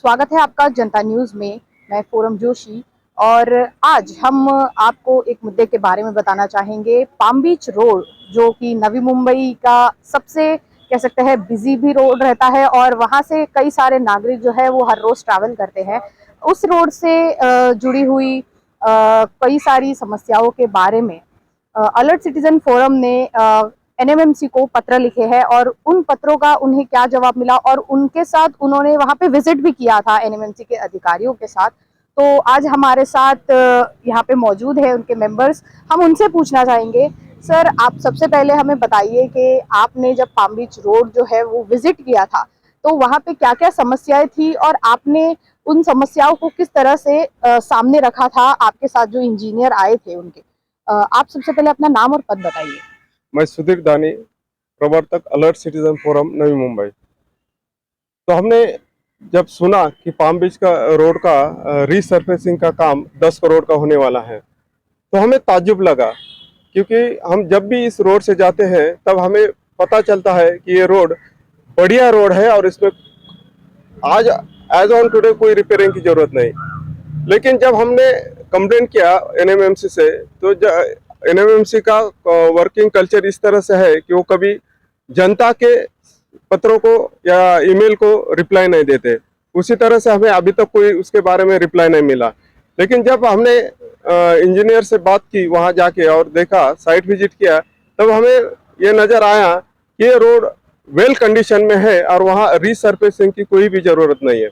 स्वागत है आपका जनता न्यूज में। मैं फोरम जोशी और आज हम आपको एक मुद्दे के बारे में बताना चाहेंगे। पाम बीच रोड जो कि नवी मुंबई का सबसे कह सकते हैं बिजी भी रोड रहता है और वहां से कई सारे नागरिक जो है वो हर रोज ट्रैवल करते हैं। उस रोड से जुड़ी हुई कई सारी समस्याओं के बारे में अलर्ट सिटीजन फोरम ने एनएमएमसी को पत्र लिखे हैं और उन पत्रों का उन्हें क्या जवाब मिला और उनके साथ उन्होंने वहां पे विजिट भी किया था एनएमएमसी के अधिकारियों के साथ। तो आज हमारे साथ यहाँ पे मौजूद है उनके मेंबर्स। हम उनसे पूछना चाहेंगे, सर आप सबसे पहले हमें बताइए कि आपने जब पाम बीच रोड जो है वो विजिट किया था तो वहां पे क्या क्या समस्याएं थी और आपने उन समस्याओं को किस तरह से सामने रखा था आपके साथ जो इंजीनियर आए थे उनके। आप सबसे पहले अपना नाम और पद बताइए। मैं सुधीर दानी, प्रवर्तक alert citizen forum Navi Mumbai. तो हमने जब सुना कि पाम बीच का रोड का रीसर्फेसिंग का काम 10 करोड़ का होने वाला है तो हमें ताज्जुब लगा, क्योंकि हम जब भी इस रोड से जाते हैं तब हमें पता चलता है कि ये रोड बढ़िया रोड है और इसमें आज एज ऑन टुडे कोई रिपेयरिंग की जरूरत नहीं। लेकिन जब हमने कंप्लेंट किया एनएमएमसी से तो एनएमएमसी का वर्किंग कल्चर इस तरह से है कि वो कभी जनता के पत्रों को या ईमेल को रिप्लाई नहीं देते। उसी तरह से हमें अभी तक कोई उसके बारे में रिप्लाई नहीं मिला। लेकिन जब हमने इंजीनियर से बात की वहां जाके और देखा, साइट विजिट किया, तब हमें ये नज़र आया कि ये रोड वेल कंडीशन में है और वहाँ रीसर्फेसिंग की कोई भी ज़रूरत नहीं है।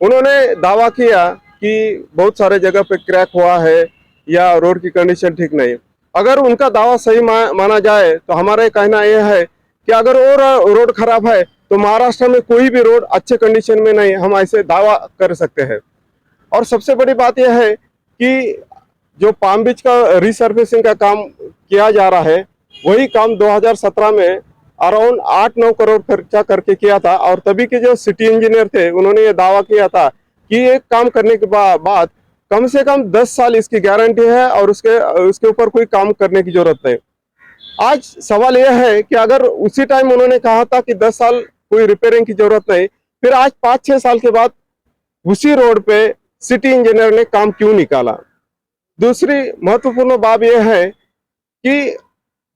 उन्होंने दावा किया कि बहुत सारे जगह पे क्रैक हुआ है या रोड की कंडीशन ठीक नहीं। अगर उनका दावा सही माना जाए तो हमारा कहना यह है कि अगर वो रोड खराब है तो महाराष्ट्र में कोई भी रोड अच्छे कंडीशन में नहीं, हम ऐसे दावा कर सकते हैं। और सबसे बड़ी बात यह है कि जो पाम बीच का रीसर्फेसिंग का काम किया जा रहा है वही काम 2017 में अराउंड 8-9 करोड़ खर्चा करके किया था और तभी के जो सिटी इंजीनियर थे उन्होंने ये दावा किया था कि ये काम करने के बाद कम से कम 10 साल इसकी गारंटी है और उसके ऊपर कोई काम करने की जरूरत नहीं। आज सवाल यह है कि अगर उसी टाइम उन्होंने कहा था कि 10 साल कोई रिपेयरिंग की जरूरत नहीं, फिर आज 5-6 साल के बाद उसी रोड पे सिटी इंजीनियर ने काम क्यों निकाला। दूसरी महत्वपूर्ण बात यह है कि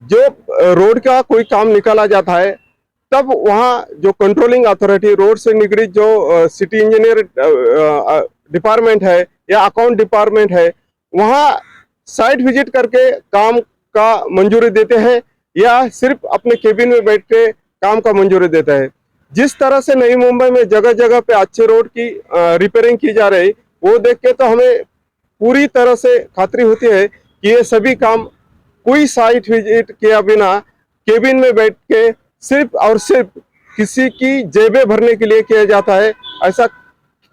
जो रोड का कोई काम निकाला जाता है तब वहाँ जो कंट्रोलिंग अथॉरिटी रोड से निगड़ी जो सिटी इंजीनियर डिपार्टमेंट है या अकाउंट डिपार्टमेंट है वहाँ साइट विजिट करके काम का मंजूरी देते हैं या सिर्फ अपने केबिन में बैठ के काम का मंजूरी देता है। जिस तरह से नई मुंबई में जगह जगह पे अच्छे रोड की रिपेयरिंग की जा रही वो देख के तो हमें पूरी तरह से खातरी होती है कि ये सभी काम कोई साइट विजिट किया बिना केबिन में बैठ के सिर्फ और सिर्फ किसी की जेबें भरने के लिए किया जाता है। ऐसा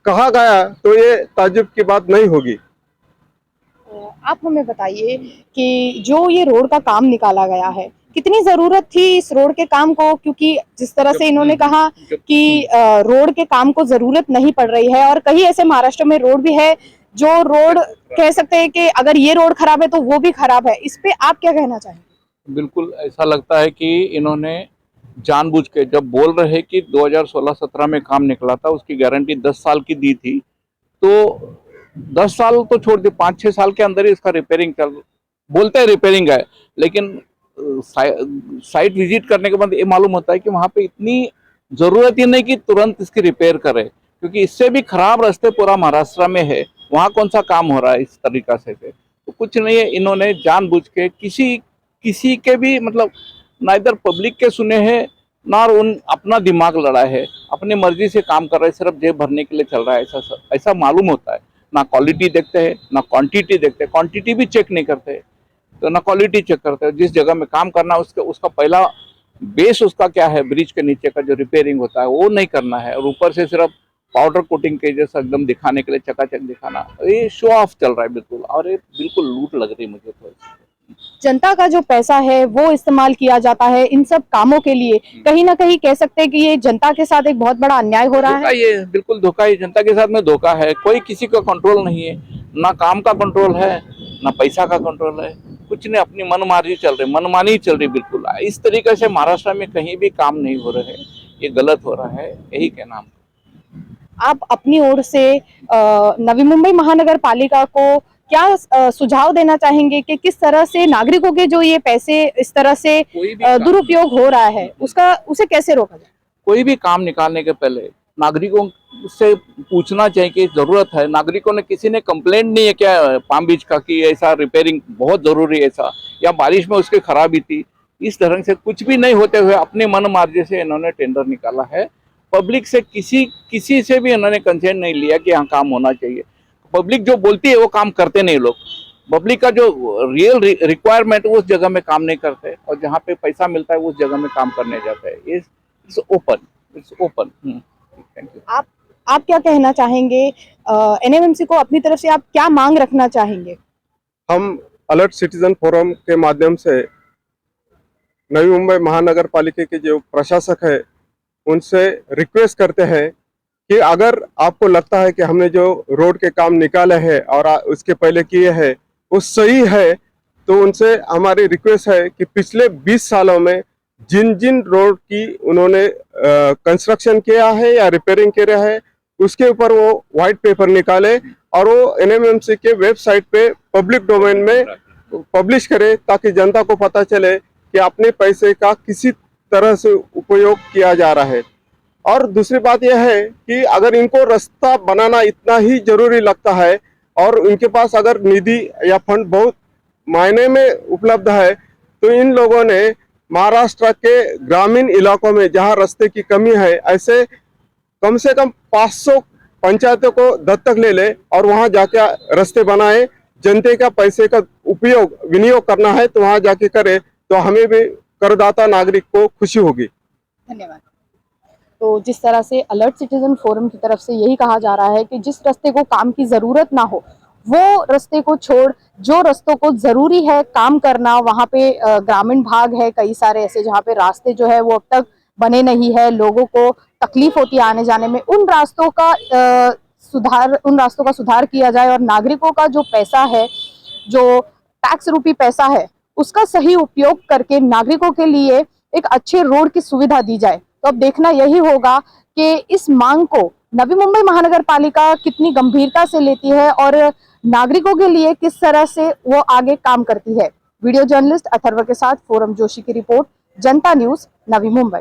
कहा गया तो ये ताज्जुब की बात नहीं होगी। आप हमें बताइए कि जो ये रोड का काम निकाला गया है कितनी जरूरत थी इस रोड के काम को, क्योंकि जिस तरह से इन्होंने कहा कि रोड के काम को जरूरत नहीं पड़ रही है और कई ऐसे महाराष्ट्र में रोड भी है जो रोड कह सकते हैं कि अगर ये रोड खराब है तो वो भी खराब है। इस पे आप क्या कहना चाहेंगे? बिल्कुल ऐसा लगता है कि इन्होंने जानबूझ के जब बोल रहे हैं कि 2016-17 में काम निकला था उसकी गारंटी 10 साल की दी थी, तो 10 साल तो छोड़ दे, 5-6 साल के अंदर ही इसका रिपेयरिंग बोलते हैं रिपेयरिंग है, लेकिन साइट विजिट करने के बाद ये मालूम होता है कि वहाँ पे इतनी ज़रूरत ही नहीं कि तुरंत इसकी रिपेयर करे, क्योंकि इससे भी खराब रास्ते पूरा महाराष्ट्र में है। वहाँ कौन सा काम हो रहा है इस तरीका से? तो कुछ नहीं है, इन्होंने जानबूझ के किसी के भी मतलब ना इधर पब्लिक के सुने हैं ना उन अपना दिमाग लड़ा है, अपनी मर्जी से काम कर रहे हैं, सिर्फ जेब भरने के लिए चल रहा है। ऐसा मालूम होता है। ना क्वालिटी देखते हैं ना क्वांटिटी देखते हैं, क्वांटिटी भी चेक नहीं करते तो ना क्वालिटी चेक करते हैं। जिस जगह में काम करना उसका पहला बेस उसका क्या है, ब्रिज के नीचे का जो रिपेयरिंग होता है वो नहीं करना है और ऊपर से सिर्फ पाउडर कोटिंग के जैसा एकदम दिखाने के लिए चकाचक दिखाना, ये शो ऑफ चल रहा है बिल्कुल। और ये बिल्कुल लूट लग रही है मुझे तो। जनता का जो पैसा है वो इस्तेमाल किया जाता है इन सब कामों के लिए, कहीं ना कहीं कह सकते हैं कि ये जनता के साथ एक बहुत बड़ा अन्याय हो रहा है। ये बिल्कुल धोखा है, जनता के साथ में धोखा है। कोई किसी का कंट्रोल नहीं है, ना काम का कंट्रोल है ना पैसा का कंट्रोल है, कुछ नहीं, अपनी मनमानी चल रही, मनमानी चल रही बिल्कुल। इस तरीके से महाराष्ट्र में कहीं भी काम नहीं हो रहे, ये गलत हो रहा है, यही कहना। आप अपनी ओर से नवी मुंबई महानगर पालिका को क्या सुझाव देना चाहेंगे कि किस तरह से नागरिकों के जो ये पैसे इस तरह से कोई भी काम- दुरुपयोग हो रहा है उसे कैसे रोका जाए? कोई भी काम निकालने के पहले नागरिकों से पूछना चाहिए कि जरूरत है। नागरिकों ने किसी ने कंप्लेंट नहीं है क्या पाम बीच का कि ऐसा रिपेयरिंग बहुत जरूरी है ऐसा, या बारिश में उसकी खराबी थी। इस तरह से कुछ भी नहीं होते हुए अपने मन मर्जी से इन्होंने टेंडर निकाला है। पब्लिक से किसी से भी इन्होंने कंसेंट नहीं लिया कि यहाँ काम होना चाहिए। पब्लिक जो बोलती है वो काम करते नहीं लोग। पब्लिक का जो रियल रिक्वायरमेंट उस जगह में काम नहीं करते, और जहाँ पे पैसा मिलता है उस जगह में काम करने जाते हैं। It's open. Thank you. आप क्या कहना चाहेंगे? एनएमएमसी को अपनी तरफ से आप क्या मांग रखना चाहेंगे? हम अलर्ट सिटीजन फोरम के माध्यम से नवी मुंबई महानगर पालिका के जो प्रशासक है उनसे रिक्वेस्ट करते हैं कि अगर आपको लगता है कि हमने जो रोड के काम निकाले हैं और उसके पहले किए हैं वो सही है, तो उनसे हमारी रिक्वेस्ट है कि पिछले 20 सालों में जिन जिन रोड की उन्होंने कंस्ट्रक्शन किया है या रिपेयरिंग किया है उसके ऊपर वो व्हाइट पेपर निकाले और वो एनएमएमसी के वेबसाइट पे पब्लिक डोमेन में पब्लिश करे, ताकि जनता को पता चले कि अपने पैसे का किसी तरह से उपयोग किया जा रहा है। और दूसरी बात यह है कि अगर इनको रास्ता बनाना इतना ही जरूरी लगता है और इनके पास अगर निधि या फंड बहुत मायने में उपलब्ध है, तो इन लोगों ने महाराष्ट्र के ग्रामीण इलाकों में जहां रास्ते की कमी है ऐसे कम से कम 500 पंचायतों को दत्तक ले ले और वहां जाके रास्ते बनाए। जनता का पैसे का उपयोग विनियोग करना है तो वहां जाके करे, तो हमें भी करदाता नागरिक को खुशी होगी। धन्यवाद। तो जिस तरह से अलर्ट सिटीजन फोरम की तरफ से यही कहा जा रहा है कि जिस रास्ते को काम की जरूरत ना हो वो रास्ते को छोड़ जो रास्तों को जरूरी है काम करना, वहां पे ग्रामीण भाग है कई सारे ऐसे जहाँ पे रास्ते जो है वो अब तक बने नहीं है, लोगों को तकलीफ होती है आने जाने में, उन रास्तों का सुधार किया जाए और नागरिकों का जो पैसा है, जो टैक्स रूपी पैसा है, उसका सही उपयोग करके नागरिकों के लिए एक अच्छे रोड की सुविधा दी जाए। तो अब देखना यही होगा कि इस मांग को नवी मुंबई महानगर पालिका कितनी गंभीरता से लेती है और नागरिकों के लिए किस तरह से वो आगे काम करती है। वीडियो जर्नलिस्ट अथर्व के साथ फोरम जोशी की रिपोर्ट, जनता न्यूज, नवी मुंबई।